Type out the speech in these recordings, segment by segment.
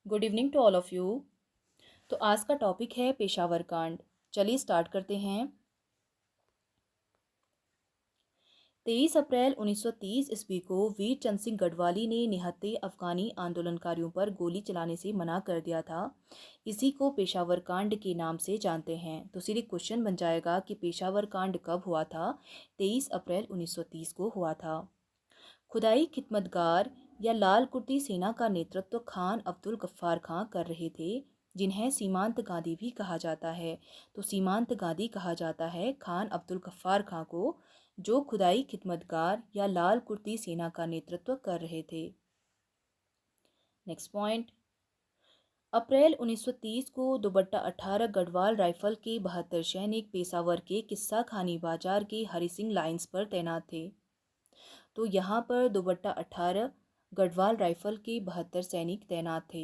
Good evening to all of you. तो आज का टॉपिक है पेशावर कांड। चलिए स्टार्ट करते हैं। 23 अप्रैल 1930 ईस्वी को वीर चंद सिंह गढ़वाली ने निहत्थे अफगानी आंदोलनकारियों पर गोली चलाने से मना कर दिया था। इसी को पेशावर कांड के नाम से जानते हैं। तो सीधे क्वेश्चन बन जाएगा कि पेशावर कांड कब हुआ था। 23 अप्रैल 1930 को हुआ था। खुदाई खिदमतगार या लाल कुर्ती सेना का नेतृत्व खान अब्दुल गफ्फार खां कर रहे थे, जिन्हें सीमांत गांधी भी कहा जाता है। तो सीमांत गांधी कहा जाता है खान अब्दुल गफ्फार खां को, जो खुदाई खिदमतगार या लाल कुर्ती सेना का नेतृत्व कर रहे थे। Next point. अप्रैल 1930 को दुपट्टा 18 गढ़वाल राइफल के 72 सैनिक पेशावर के किस्सा खानी बाजार के हरि सिंह लाइंस पर तैनात थे। तो यहाँ पर दुपट्टा 18 गढ़वाल राइफल के 72 सैनिक तैनात थे।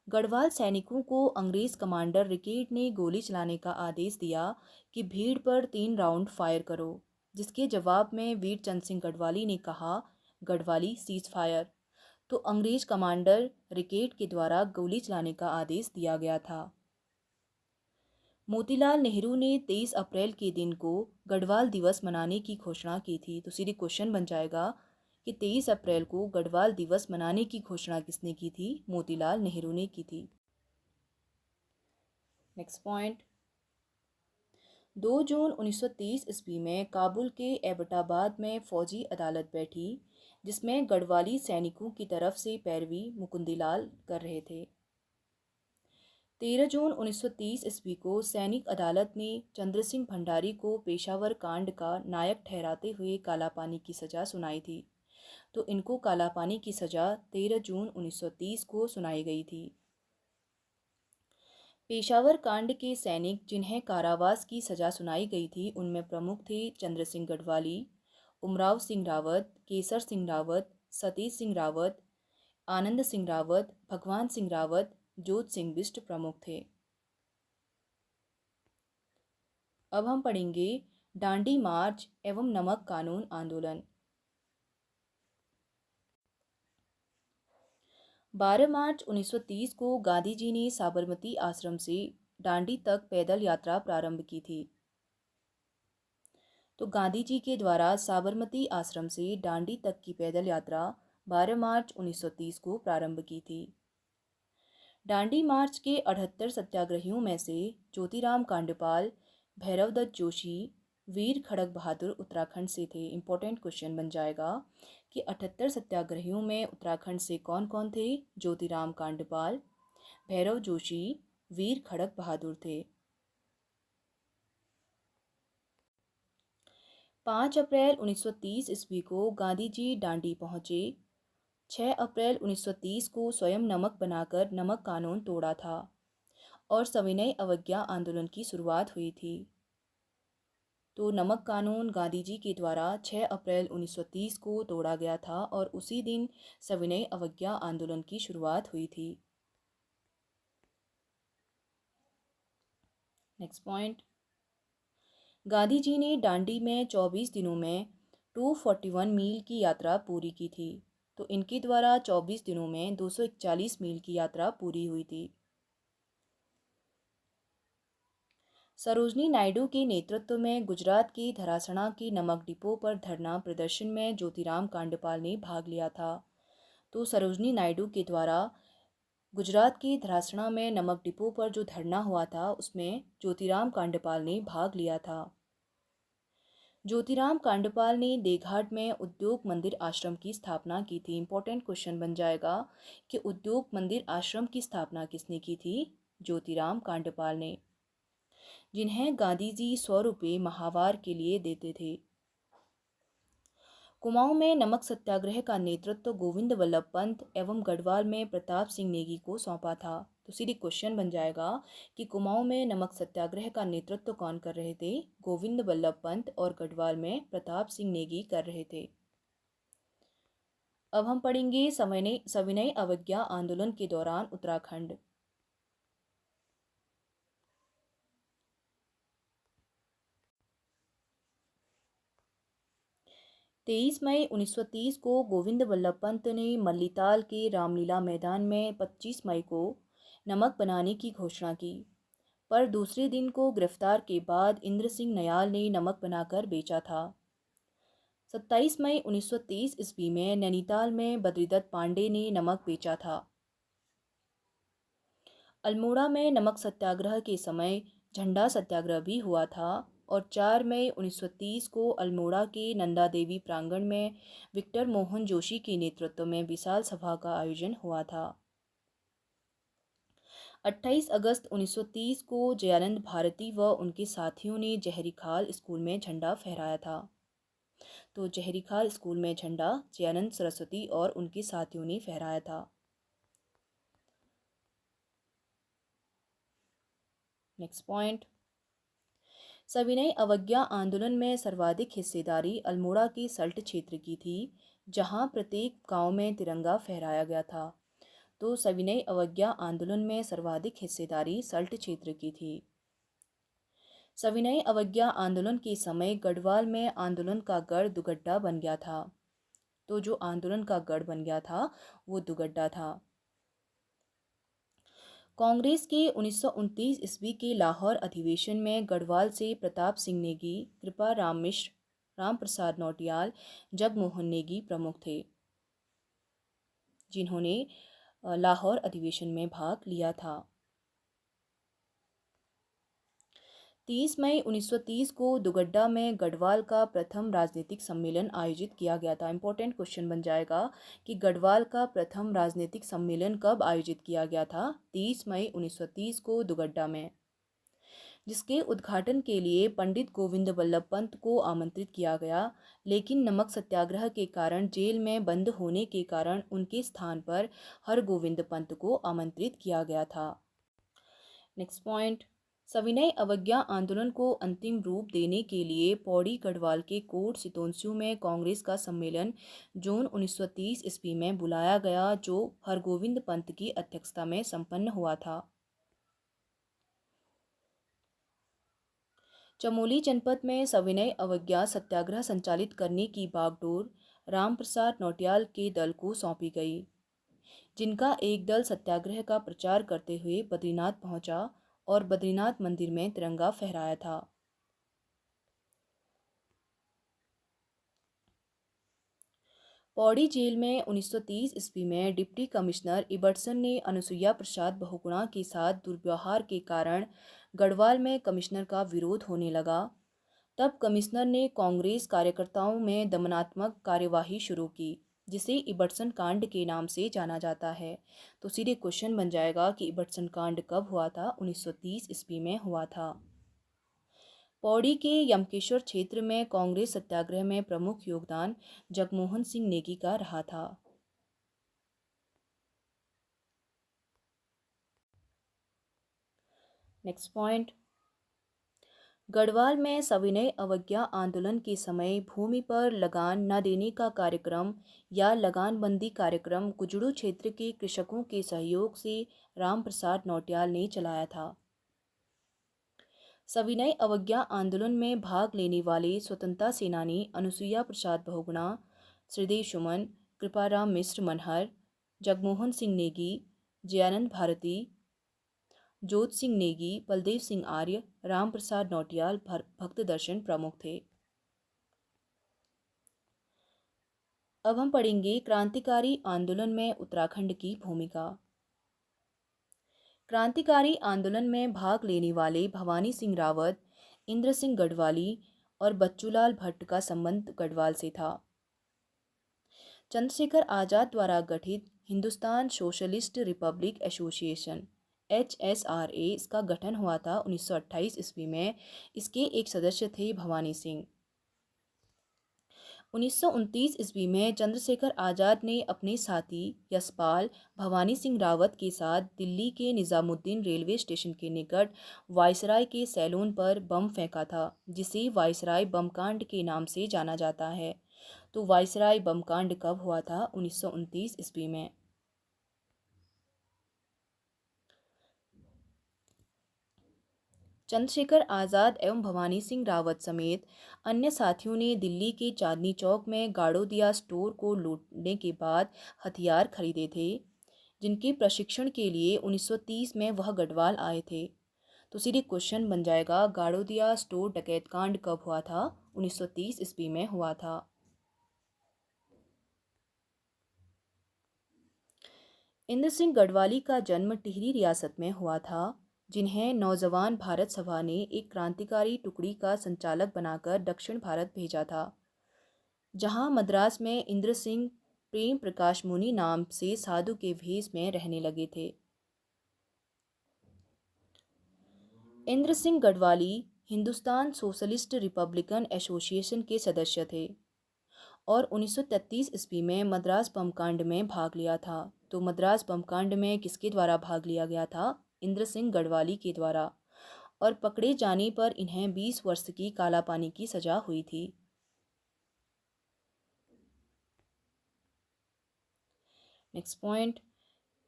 गढ़वाल सैनिकों को अंग्रेज कमांडर रिकेट ने गोली चलाने का आदेश दिया कि भीड़ पर 3 राउंड फायर करो, जिसके जवाब में वीर चंद सिंह गढ़वाली ने कहा, गढ़वाली सीज फायर। तो अंग्रेज कमांडर रिकेट के द्वारा गोली चलाने का आदेश दिया गया था। मोतीलाल नेहरू ने 23 अप्रैल के दिन को गढ़वाल दिवस मनाने की घोषणा की थी। तो सीधे क्वेश्चन बन जाएगा कि 23 अप्रैल को गढ़वाल दिवस मनाने की घोषणा किसने की थी? मोतीलाल नेहरू ने की थी। Next point. 2 जून 1930 ईस्वी में काबुल के एबटाबाद में फौजी अदालत बैठी, जिसमें गढ़वाली सैनिकों की तरफ से पैरवी मुकुंदीलाल कर रहे थे। 13 जून 1930 ईस्वी को सैनिक अदालत ने चंद्र सिंह भंडारी को पेशावर कांड का नायक ठहराते हुए कालापानी की सज़ा सुनाई थी। तो इनको कालापानी की सज़ा 13 जून 1930 को सुनाई गई थी। पेशावर कांड के सैनिक जिन्हें कारावास की सज़ा सुनाई गई थी, उनमें प्रमुख थे चंद्र सिंह गढ़वाली, उमराव सिंह रावत, केसर सिंह रावत, सतीश सिंह रावत, आनंद सिंह रावत, भगवान सिंह रावत, जोत सिंह बिष्ट प्रमुख थे। अब हम पढ़ेंगे डांडी मार्च एवं नमक कानून आंदोलन। 12 मार्च 1930 को गांधी जी ने साबरमती आश्रम से डांडी तक पैदल यात्रा प्रारंभ की थी। तो गांधी जी के द्वारा साबरमती आश्रम से डांडी तक की पैदल यात्रा 12 मार्च 1930 को प्रारंभ की थी। डांडी मार्च के 78 सत्याग्रहियों में से ज्योतिराम कांडपाल, भैरवदत्त जोशी, वीर खड़ग बहादुर उत्तराखंड से थे। इंपॉर्टेंट क्वेश्चन बन जाएगा कि 78 सत्याग्रहियों में उत्तराखंड से कौन कौन थे? ज्योतिराम कांडपाल, भैरव जोशी, वीर खड़ग बहादुर थे। 5 अप्रैल 1930 ईस्वी को गांधी जी डांडी पहुंचे। 6 अप्रैल 1930 को स्वयं नमक बनाकर नमक कानून तोड़ा था और सविनय अवज्ञा आंदोलन की शुरुआत हुई थी। तो नमक कानून गांधी जी के द्वारा 6 अप्रैल 1930 को तोड़ा गया था और उसी दिन सविनय अवज्ञा आंदोलन की शुरुआत हुई थी। Next point. गांधी जी ने डांडी में 24 दिनों में 241 मील की यात्रा पूरी की थी। तो इनके द्वारा 24 दिनों में 241 मील की यात्रा पूरी हुई थी। सरोजनी नायडू के नेतृत्व में गुजरात के धरासणा के नमक डिपो पर धरना प्रदर्शन में ज्योतिराम कांडपाल ने भाग लिया था। तो सरोजनी नायडू के द्वारा गुजरात के धरासणा में नमक डिपो पर जो धरना हुआ था, उसमें ज्योतिराम कांडपाल ने भाग लिया था। ज्योतिराम कांडपाल ने देघाट में उद्योग मंदिर आश्रम की स्थापना की थी। इंपॉर्टेंट क्वेश्चन बन जाएगा कि उद्योग मंदिर आश्रम की स्थापना किसने की थी? ज्योतिराम कांडपाल ने, जिन्हें गांधी जी 100 रुपये माहवार के लिए देते थे। कुमाऊं में नमक सत्याग्रह का नेतृत्व गोविंद वल्लभ पंत एवं गढ़वाल में प्रताप सिंह नेगी को सौंपा था। तो सीधी क्वेश्चन बन जाएगा कि कुमाऊं में नमक सत्याग्रह का नेतृत्व कौन कर रहे थे? गोविंद वल्लभ पंत, और गढ़वाल में प्रताप सिंह नेगी कर रहे थे। अब हम पढ़ेंगे सविनय अवज्ञा आंदोलन के दौरान उत्तराखंड। 23 मई 1930 को गोविंद वल्लभ पंत ने मल्लीताल के रामलीला मैदान में 25 मई को नमक बनाने की घोषणा की, पर दूसरे दिन को गिरफ्तार के बाद इंद्र सिंह नयाल ने नमक बनाकर बेचा था। 27 मई 1930 ईस्वी में नैनीताल में बद्रीदत्त पांडे ने नमक बेचा था। अल्मोड़ा में नमक सत्याग्रह के समय झंडा सत्याग्रह भी हुआ था और 4 मई 1930 को अल्मोड़ा के नंदा देवी प्रांगण में विक्टर मोहन जोशी के नेतृत्व में विशाल सभा का आयोजन हुआ था। 28 अगस्त 1930 को जयानंद भारती व उनके साथियों ने जहरीखाल स्कूल में झंडा फहराया था। तो जहरीखाल स्कूल में झंडा जयानंद सरस्वती और उनके साथियों ने फहराया था। नेक्स्ट पॉइंट, सविनय अवज्ञा आंदोलन में सर्वाधिक हिस्सेदारी अल्मोड़ा के सल्ट क्षेत्र की थी, जहां प्रत्येक गांव में तिरंगा फहराया गया था। तो सविनय अवज्ञा आंदोलन में सर्वाधिक हिस्सेदारी सल्ट क्षेत्र की थी। सविनय अवज्ञा आंदोलन के समय गढ़वाल में आंदोलन का गढ़ दुगड्डा बन गया था। तो जो आंदोलन का गढ़ बन गया था वो दुगड्डा था। कांग्रेस के 1929 ईस्वी के लाहौर अधिवेशन में गढ़वाल से प्रताप सिंह नेगी, कृपा राम मिश्र, राम प्रसाद नौटियाल, जगमोहन नेगी प्रमुख थे, जिन्होंने लाहौर अधिवेशन में भाग लिया था। 30 मई 1930 को दुगड्डा में गढ़वाल का प्रथम राजनीतिक सम्मेलन आयोजित किया गया था। इंपॉर्टेंट क्वेश्चन बन जाएगा कि गढ़वाल का प्रथम राजनीतिक सम्मेलन कब आयोजित किया गया था? 30 मई 1930 को दुगड्डा में, जिसके उद्घाटन के लिए पंडित गोविंद वल्लभ पंत को आमंत्रित किया गया, लेकिन नमक सत्याग्रह के कारण जेल में बंद होने के कारण उनके स्थान पर हरगोविंद पंत को आमंत्रित किया गया था। नेक्स्ट पॉइंट, सविनय अवज्ञा आंदोलन को अंतिम रूप देने के लिए पौड़ी गढ़वाल के कोट सितोंस्यू में कांग्रेस का सम्मेलन जून 1930 ईस्वी में बुलाया गया, जो हरगोविंद पंत की अध्यक्षता में संपन्न हुआ था। चमोली जनपद में सविनय अवज्ञा सत्याग्रह संचालित करने की बागडोर रामप्रसाद नौटियाल के दल को सौंपी गई, जिनका एक दल सत्याग्रह का प्रचार करते हुए बद्रीनाथ पहुंचा और बद्रीनाथ मंदिर में तिरंगा फहराया था। पौड़ी जेल में 1930 ईस्वी में डिप्टी कमिश्नर इबर्टसन ने अनुसुईया प्रसाद बहुगुणा के साथ दुर्व्यवहार के कारण गढ़वाल में कमिश्नर का विरोध होने लगा। तब कमिश्नर ने कांग्रेस कार्यकर्ताओं में दमनात्मक कार्यवाही शुरू की, जिसे इबर्टसन कांड के नाम से जाना जाता है। तो सीधे क्वेश्चन बन जाएगा कि इबर्टसन कांड कब हुआ था? 1930 ईस्वी में हुआ था। पौड़ी के यमकेश्वर क्षेत्र में कांग्रेस सत्याग्रह में प्रमुख योगदान जगमोहन सिंह नेगी का रहा था। नेक्स्ट पॉइंट, गढ़वाल में सविनय अवज्ञा आंदोलन के समय भूमि पर लगान न देने का कार्यक्रम या लगानबंदी कार्यक्रम कुजड़ू क्षेत्र के कृषकों के सहयोग से रामप्रसाद नौटियाल ने चलाया था। सविनय अवज्ञा आंदोलन में भाग लेने वाले स्वतंत्रता सेनानी अनुसुईया प्रसाद बहुगुणा, श्रीदेव सुमन, कृपाराम मिश्र मनहर, जगमोहन सिंह नेगी, जयानंद भारती, जोत सिंह नेगी, बलदेव सिंह आर्य, राम प्रसाद नौटियाल, भक्त दर्शन प्रमुख थे। अब हम पढ़ेंगे क्रांतिकारी आंदोलन में उत्तराखंड की भूमिका। क्रांतिकारी आंदोलन में भाग लेने वाले भवानी सिंह रावत, इंद्र सिंह गढ़वाली और बच्चूलाल भट्ट का संबंध गढ़वाल से था। चंद्रशेखर आज़ाद द्वारा गठित Hindustan socialist Republic association HSRA इसका गठन हुआ था 1928 ईस्वी में। इसके एक सदस्य थे भवानी सिंह। 1929 ईस्वी में चंद्रशेखर आज़ाद ने अपने साथी यशपाल भवानी सिंह रावत के साथ दिल्ली के निज़ामुद्दीन रेलवे स्टेशन के निकट वायसराय के सैलून पर बम फेंका था, जिसे वायसराय बम कांड के नाम से जाना जाता है। तो वायसराय बम कांड कब हुआ था? 1929 ईस्वी में। चंद्रशेखर आज़ाद एवं भवानी सिंह रावत समेत अन्य साथियों ने दिल्ली के चांदनी चौक में गाड़ोदिया स्टोर को लूटने के बाद हथियार खरीदे थे, जिनके प्रशिक्षण के लिए 1930 में वह गढ़वाल आए थे। तो सीधे क्वेश्चन बन जाएगा, गाड़ोदिया स्टोर डकैत कांड कब हुआ था? 1930 ईस्वी में हुआ था। इंद्र सिंह गढ़वाली का जन्म टिहरी रियासत में हुआ था, जिन्हें नौजवान भारत सभा ने एक क्रांतिकारी टुकड़ी का संचालक बनाकर दक्षिण भारत भेजा था, जहां मद्रास में इंद्र सिंह प्रेम प्रकाश मुनि नाम से साधु के भेष में रहने लगे थे। Indra Singh Garhwali Hindustan socialist Republican association के सदस्य थे और 1933 ईस्वी में मद्रास बम कांड में भाग लिया था। तो मद्रास बम कांड में किसके द्वारा भाग लिया गया था? इंद्र सिंह गढ़वाली के द्वारा। और पकड़े जाने पर इन्हें 20 वर्ष की कालापानी की सजा हुई थी। नेक्स्ट पॉइंट,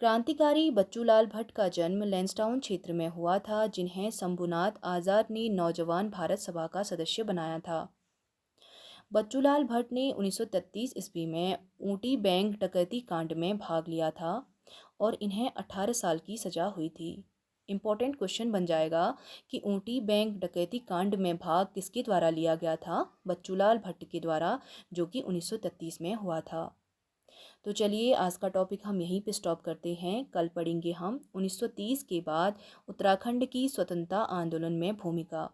क्रांतिकारी बच्चूलाल भट्ट का जन्म लैंसडाउन क्षेत्र में हुआ था, जिन्हें शंभुनाथ आज़ाद ने नौजवान भारत सभा का सदस्य बनाया था। बच्चूलाल भट्ट ने 1933 ईस्वी में ऊटी बैंक डकैती कांड में भाग लिया था और इन्हें 18 साल की सजा हुई थी। इम्पोर्टेंट क्वेश्चन बन जाएगा कि ऊटी बैंक डकैती कांड में भाग किसके द्वारा लिया गया था? बच्चूलाल भट्ट के द्वारा, जो कि 1933 में हुआ था। तो चलिए आज का टॉपिक हम यहीं पे स्टॉप करते हैं। कल पढ़ेंगे हम 1930 के बाद उत्तराखंड की स्वतंत्रता आंदोलन में भूमिका।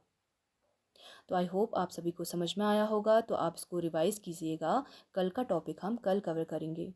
तो आई होप आप सभी को समझ में आया होगा, तो आप इसको रिवाइज कीजिएगा। कल का टॉपिक हम कल कवर करेंगे।